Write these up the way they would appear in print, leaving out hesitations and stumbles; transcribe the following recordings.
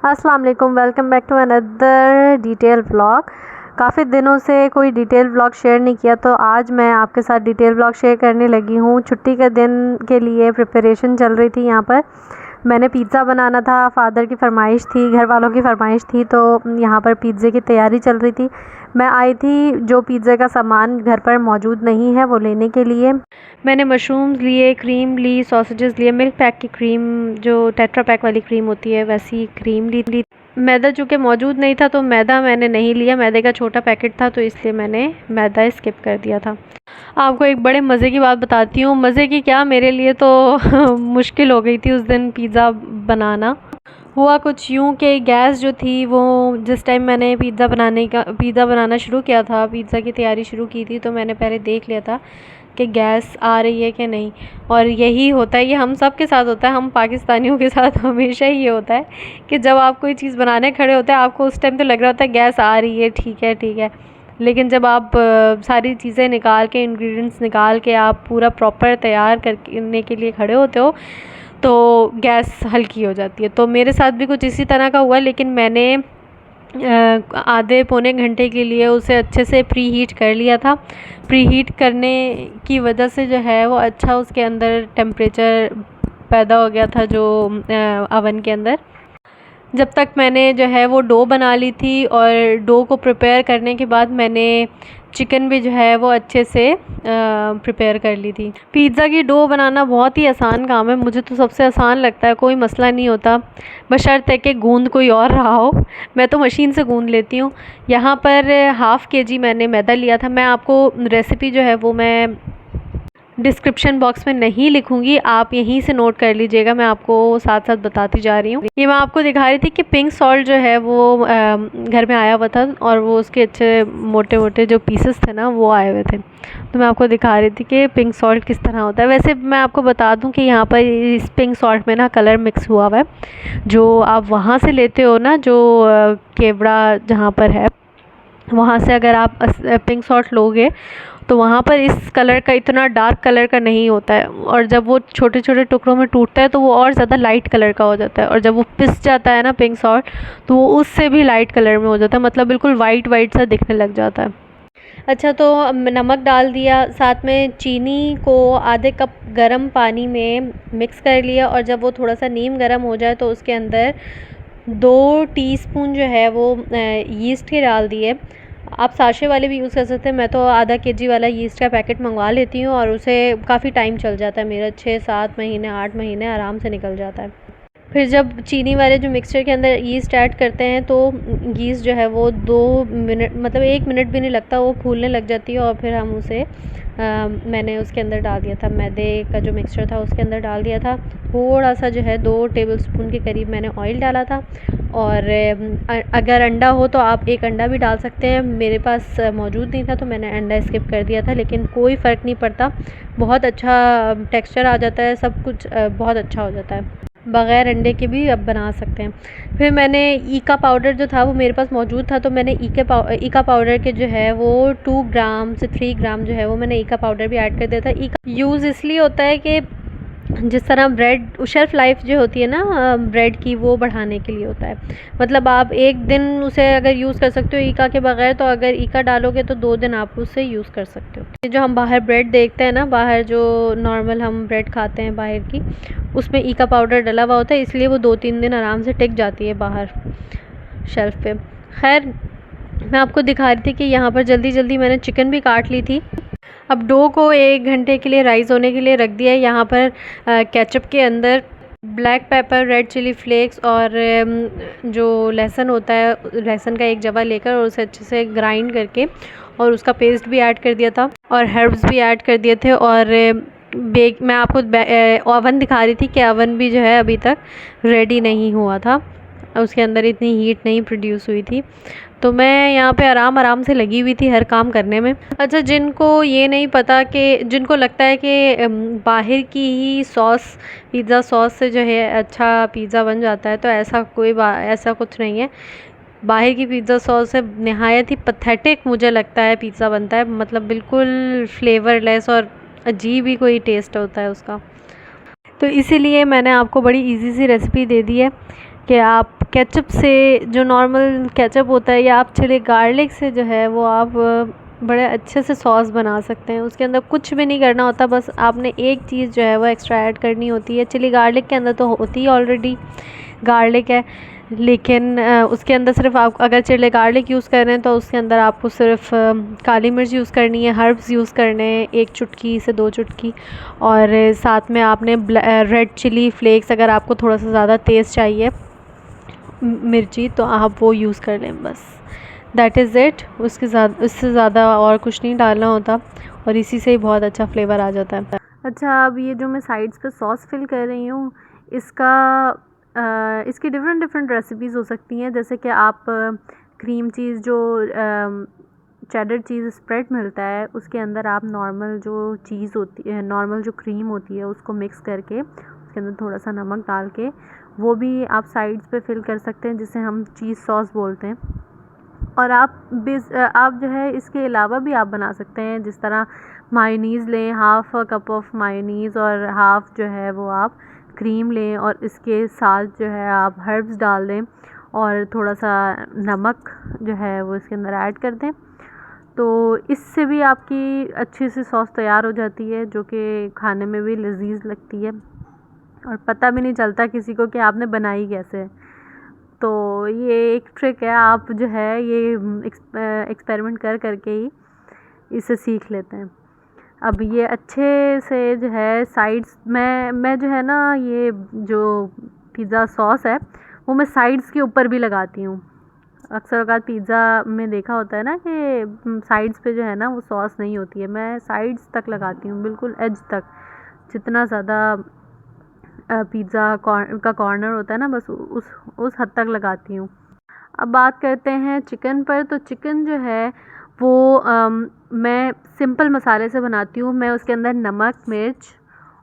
अस्सलाम वालेकुम, welcome back to another detail vlog. काफ़ी दिनों से कोई डिटेल व्लॉग शेयर नहीं किया, तो आज मैं आपके साथ डिटेल व्लॉग शेयर करने लगी हूँ। छुट्टी के दिन के लिए प्रिपरेशन चल रही थी। यहाँ पर मैंने पिज़्ज़ा बनाना था, फ़ादर की फ़रमाइश थी, घर वालों की फ़रमाइश थी, तो यहाँ पर पिज़्ज़े की तैयारी चल रही थी। मैं आई थी जो पिज़्ज़े का सामान घर पर मौजूद नहीं है वो लेने के लिए। मैंने मशरूम्स लिए, क्रीम ली, सॉसेजेस लिए, मिल्क पैक की क्रीम, जो टेट्रा पैक वाली क्रीम होती है वैसी क्रीम ली। मैदा चूँकि मौजूद नहीं था तो मैदा मैंने नहीं लिया, मैदे का छोटा पैकेट था तो इसलिए मैंने मैदा स्किप कर दिया था। आपको एक बड़े मज़े की बात बताती हूँ। मज़े की क्या, मेरे लिए तो मुश्किल हो गई थी उस दिन पिज़्ज़ा बनाना। हुआ कुछ यूँ कि गैस जो थी वो, जिस टाइम मैंने पिज़्ज़ा बनाना शुरू किया था, पिज़्ज़ा की तैयारी शुरू की थी, तो मैंने पहले देख लिया था कि गैस आ रही है कि नहीं। और यही होता है, ये हम सब के साथ होता है, हम पाकिस्तानियों के साथ हमेशा ही ये होता है कि जब आप कोई चीज़ बनाने खड़े होते हैं आपको उस टाइम तो लग रहा होता है गैस आ रही है, ठीक है ठीक है, लेकिन जब आप सारी चीज़ें निकाल के, इंग्रेडिएंट्स निकाल के आप पूरा प्रॉपर तैयार करने के लिए खड़े होते हो तो गैस हल्की हो जाती है। तो मेरे साथ भी कुछ इसी तरह का हुआ, लेकिन मैंने आधे पौने घंटे के लिए उसे अच्छे से प्री हीट कर लिया था। प्री हीट करने की वजह से जो है वो अच्छा उसके अंदर टेम्परेचर पैदा हो गया था जो अवन के अंदर। जब तक मैंने जो है वो डो बना ली थी, और डो को प्रिपेयर करने के बाद मैंने चिकन भी जो है वो अच्छे से प्रिपेयर कर ली थी। पिज़्ज़ा की डो बनाना बहुत ही आसान काम है, मुझे तो सबसे आसान लगता है, कोई मसला नहीं होता, बशर्ते कि गूंद कोई और रहा हो। मैं तो मशीन से गूंद लेती हूँ। यहाँ पर हाफ़ केजी मैंने मैदा लिया था। मैं आपको रेसिपी जो है वो मैं डिस्क्रिप्शन बॉक्स में नहीं लिखूंगी, आप यहीं से नोट कर लीजिएगा, मैं आपको साथ साथ बताती जा रही हूँ। ये मैं आपको दिखा रही थी कि पिंक सॉल्ट जो है वो घर में आया हुआ था, और वो उसके अच्छे मोटे मोटे जो पीसेस थे ना वो आए हुए थे, तो मैं आपको दिखा रही थी कि पिंक सॉल्ट किस तरह होता है। वैसे मैं आपको बता दूं कि यहाँ पर इस पिंक सॉल्ट में ना कलर मिक्स हुआ हुआ है, जो आप वहाँ से लेते हो ना, जो केवड़ा जहाँ पर है, वहाँ से अगर आप पिंक सॉल्ट लोगे तो वहाँ पर इस कलर का, इतना डार्क कलर का नहीं होता है, और जब वो छोटे छोटे टुकड़ों में टूटता है तो वो और ज़्यादा लाइट कलर का हो जाता है, और जब वो पिस जाता है ना पिंक सॉल्ट, तो वो उससे भी लाइट कलर में हो जाता है, मतलब बिल्कुल वाइट वाइट सा दिखने लग जाता है। अच्छा, तो नमक डाल दिया, साथ में चीनी को आधे कप गर्म पानी में मिक्स कर लिया, और जब वो थोड़ा सा नीम गर्म हो जाए तो उसके अंदर 2 टीस्पून जो है वो यीस्ट के डाल दिए। आप साशे वाले भी यूज़ कर सकते हैं, मैं तो आधा केजी वाला यीस्ट का पैकेट मंगवा लेती हूँ, और उसे काफ़ी टाइम चल जाता है मेरा, 6-7 महीने 8 महीने आराम से निकल जाता है। फिर जब चीनी वाले जो मिक्सचर के अंदर यीस्ट ऐड करते हैं तो यीस्ट जो है वो 2 मिनट, मतलब 1 मिनट भी नहीं लगता, वो फूलने लग जाती है, और फिर हम उसे मैंने उसके अंदर डाल दिया था, मैदे का जो मिक्सचर था उसके अंदर डाल दिया था। थोड़ा सा जो है 2 टेबलस्पून के करीब मैंने ऑयल डाला था, और अगर अंडा हो तो आप 1 अंडा भी डाल सकते हैं। मेरे पास मौजूद नहीं था तो मैंने अंडा स्किप कर दिया था, लेकिन कोई फ़र्क नहीं पड़ता, बहुत अच्छा टेक्सचर आ जाता है, सब कुछ बहुत अच्छा हो जाता है, बग़ैर अंडे के भी अब बना सकते हैं। फिर मैंने ईका पाउडर जो था वो मेरे पास मौजूद था, तो मैंने ईका पाउडर के जो है वो 2 ग्राम से 3 ग्राम जो है वो मैंने ईका पाउडर भी ऐड कर दिया था। ईका यूज़ इसलिए होता है कि जिस तरह ब्रेड शेल्फ़ लाइफ जो होती है ना ब्रेड की, वो बढ़ाने के लिए होता है। मतलब आप 1 दिन उसे अगर यूज़ कर सकते हो ईका के बगैर, तो अगर ईका डालोगे तो 2 दिन आप उसे यूज़ कर सकते हो। ये जो हम बाहर ब्रेड देखते हैं ना, बाहर जो नॉर्मल हम ब्रेड खाते हैं बाहर की, उसमें ईका पाउडर डला हुआ होता है, इसलिए वो 2-3 दिन आराम से टिक जाती है बाहर शेल्फ़ पे। खैर, मैं आपको दिखा रही थी कि यहाँ पर जल्दी जल्दी मैंने चिकन भी काट ली थी। अब डो को 1 घंटे के लिए राइज़ होने के लिए रख दिया है। यहाँ पर केचप के अंदर black pepper, red chilli flakes, और जो लहसुन होता है, लहसुन का एक जवा लेकर और उसे अच्छे से ग्राइंड करके और उसका पेस्ट भी ऐड कर दिया था, और हर्ब्स भी ऐड कर दिए थे। और मैं आपको ओवन दिखा रही थी कि ओवन भी जो है अभी तक रेडी नहीं हुआ था, उसके अंदर इतनी हीट नहीं प्रोड्यूस हुई थी, तो मैं यहाँ पे आराम से लगी हुई थी हर काम करने में। अच्छा, जिनको ये नहीं पता, कि जिनको लगता है कि बाहर की ही सॉस, पिज़्ज़ा सॉस से जो है अच्छा पिज़्ज़ा बन जाता है, तो ऐसा कुछ नहीं है। बाहर की पिज़्ज़ा सॉस से नहायत ही पैथेटिक मुझे लगता है पिज़्ज़ा बनता है, मतलब बिल्कुल फ्लेवरलेस और अजीब ही कोई टेस्ट होता है उसका। तो इसीलिए मैंने आपको बड़ी इजी सी रेसिपी दे दी है कि आप केचप से, जो नॉर्मल केचप होता है, या आप चिली गार्लिक से जो है वो आप बड़े अच्छे से सॉस बना सकते हैं। उसके अंदर कुछ भी नहीं करना होता, बस आपने एक चीज़ जो है वो एक्स्ट्रा ऐड करनी होती है। चिली गार्लिक के अंदर तो होती ही ऑलरेडी गार्लिक है, लेकिन उसके अंदर सिर्फ आप अगर चिली गार्लिक यूज़ कर रहे हैं तो उसके अंदर आपको सिर्फ काली मिर्च यूज़ करनी है, हर्ब्स यूज़ करने हैं 1 चुटकी से 2 चुटकी, और साथ में आपने रेड चिली फ्लेक्स, अगर आपको थोड़ा सा ज़्यादा तेज़ चाहिए मिर्ची तो आप वो यूज़ कर लें, बस दैट इज़ इट। उससे ज़्यादा और कुछ नहीं डालना होता, और इसी से ही बहुत अच्छा फ्लेवर आ जाता है। अच्छा, अब ये जो मैं साइड्स पे सॉस फिल कर रही हूँ, इसकी डिफरेंट डिफरेंट रेसिपीज़ हो सकती हैं। जैसे कि आप क्रीम चीज़, जो चेडर चीज़ स्प्रेड मिलता है, उसके अंदर आप नॉर्मल जो चीज़ होती है, नॉर्मल जो क्रीम होती है, उसको मिक्स करके उसके अंदर थोड़ा सा नमक डाल के वो भी आप साइड्स पे फिल कर सकते हैं, जिसे हम चीज़ सॉस बोलते हैं। और आप जो है इसके अलावा भी आप बना सकते हैं, जिस तरह मायोनीज़ लें, हाफ़ कप ऑफ मायोनीज़, और हाफ़ जो है वो आप क्रीम लें, और इसके साथ जो है आप हर्ब्स डाल दें, और थोड़ा सा नमक जो है वो इसके अंदर ऐड कर दें। तो इससे भी आपकी अच्छी सी सॉस तैयार हो जाती है, जो कि खाने में भी लजीज लगती है, और पता भी नहीं चलता किसी को कि आपने बनाई कैसे है। तो ये एक ट्रिक है, आप जो है ये एक्सपेरिमेंट कर करके ही इसे सीख लेते हैं। अब ये अच्छे से जो है साइड्स, मैं जो है ना, ये जो पिज़्ज़ा सॉस है वो मैं साइड्स के ऊपर भी लगाती हूँ। अक्सर औक़ात पिज़्ज़ा में देखा होता है ना कि साइड्स पे जो है ना वो सॉस नहीं होती है, मैं साइड्स तक लगाती हूँ, बिल्कुल एज तक, जितना ज़्यादा पिज़्ज़ा का कॉर्नर होता है ना, बस उस हद तक लगाती हूँ। अब बात करते हैं चिकन पर। तो चिकन जो है वो मैं सिंपल मसाले से बनाती हूँ। मैं उसके अंदर नमक, मिर्च,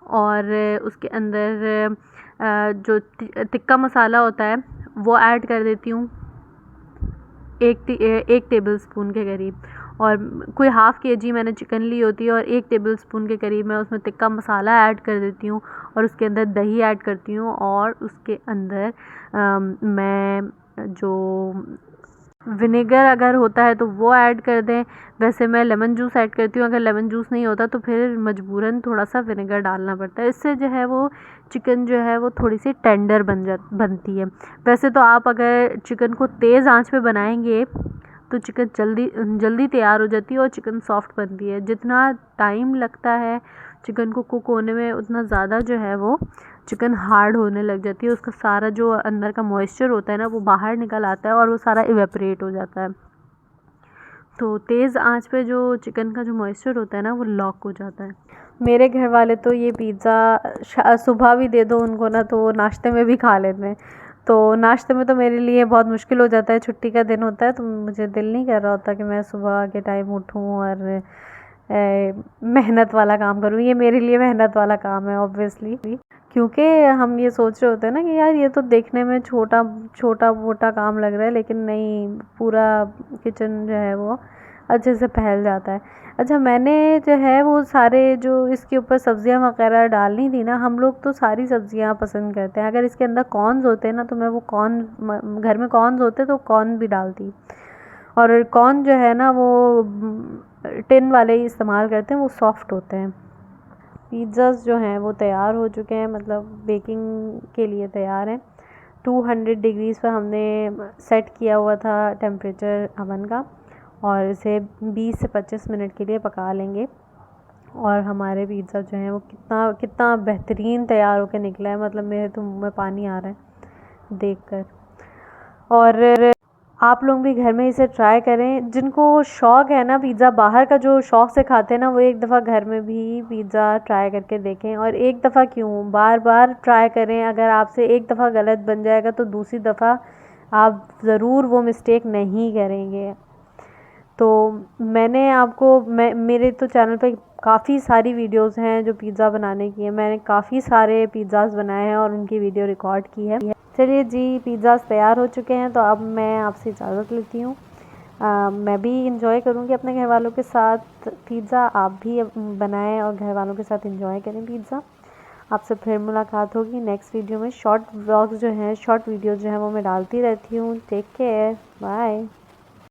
और उसके अंदर जो टिक्का मसाला होता है वो ऐड कर देती हूँ, 1 टेबल स्पून के करीब। और कोई हाफ़ केजी मैंने चिकन ली होती है, और 1 टेबल स्पून के करीब मैं उसमें टिक्का मसाला ऐड कर देती हूँ, और उसके अंदर दही ऐड करती हूँ, और उसके अंदर मैं जो विनेगर अगर होता है तो वो ऐड कर दें। वैसे मैं लेमन जूस ऐड करती हूँ, अगर लेमन जूस नहीं होता तो फिर मजबूरन थोड़ा सा विनेगर डालना पड़ता है। इससे जो है वो चिकन जो है वो थोड़ी सी टेंडर बनती है। वैसे तो आप अगर चिकन को तेज़ आंच पे बनाएंगे तो चिकन जल्दी तैयार हो जाती है, और चिकन सॉफ्ट बनती है। जितना टाइम लगता है चिकन को कुक होने में, उतना ज़्यादा जो है वो चिकन हार्ड होने लग जाती है। उसका सारा जो अंदर का मॉइस्चर होता है ना वो बाहर निकल आता है, और वो सारा इवेपोरेट हो जाता है। तो तेज़ आंच पे जो चिकन का जो मॉइस्चर होता है ना वो लॉक हो जाता है। मेरे घर वाले तो ये पिज़्ज़ा सुबह भी दे दो उनको ना तो वो नाश्ते में भी खा लेते हैं। तो नाश्ते में तो मेरे लिए बहुत मुश्किल हो जाता है, छुट्टी का दिन होता है तो मुझे दिल नहीं कर रहा होता कि मैं सुबह के टाइम उठूँ और मेहनत वाला काम करूँ। ये मेरे लिए मेहनत वाला काम है ऑब्वियसली, क्योंकि हम ये सोच रहे होते हैं ना कि यार ये तो देखने में छोटा मोटा काम लग रहा है, लेकिन नहीं, पूरा किचन जो है वो अच्छे से फैल जाता है। अच्छा, मैंने जो है वो सारे जो इसके ऊपर सब्जियां वगैरह डालनी थी ना, हम लोग तो सारी सब्जियां पसंद करते हैं। अगर इसके अंदर कॉर्न्स होते हैं ना तो मैं वो कॉर्न, घर में कॉर्न्स होते तो कॉर्न भी डालती। और कॉर्न जो है ना वो टिन वाले ही इस्तेमाल करते हैं, वो सॉफ्ट होते हैं। पिज़्ज़ास जो हैं वो तैयार हो चुके हैं, मतलब बेकिंग के लिए तैयार हैं। 200 डिग्रीज़ पर हमने सेट किया हुआ था टेम्परेचर अवन का, और इसे 20 से 25 मिनट के लिए पका लेंगे। और हमारे पिज़्ज़ा जो है वो कितना बेहतरीन तैयार होकर निकला है, मतलब मेरे तो मुँह में पानी आ रहा है देखकर। और आप लोग भी घर में इसे ट्राई करें। जिनको शौक़ है ना पिज़्ज़ा, बाहर का जो शौक़ से खाते हैं ना, वो एक दफ़ा घर में भी पिज़्ज़ा ट्राई करके देखें। और एक दफ़ा क्यों, बार बार ट्राई करें। अगर आपसे एक दफ़ा गलत बन जाएगा तो दूसरी दफ़ा आप ज़रूर वो मिस्टेक नहीं करेंगे। तो मैंने आपको मेरे तो चैनल पे काफ़ी सारी वीडियोस हैं जो पिज़्ज़ा बनाने की है। मैंने काफ़ी सारे पिज़्ज़ास बनाए हैं और उनकी वीडियो रिकॉर्ड की है। चलिए जी, पिज़्ज़ास तैयार हो चुके हैं, तो अब मैं आपसे इजाज़त लेती हूँ। मैं भी इंजॉय करूँगी अपने घर वालों के साथ पिज़्ज़ा। आप भी बनाएं और घर वालों के साथ इंजॉय करें पिज़्ज़ा। आपसे फिर मुलाकात होगी नेक्स्ट वीडियो में। शॉर्ट व्लॉग्स जो हैं, शॉर्ट वीडियो जो हैं वो मैं डालती रहती हूँ। Take care, bye.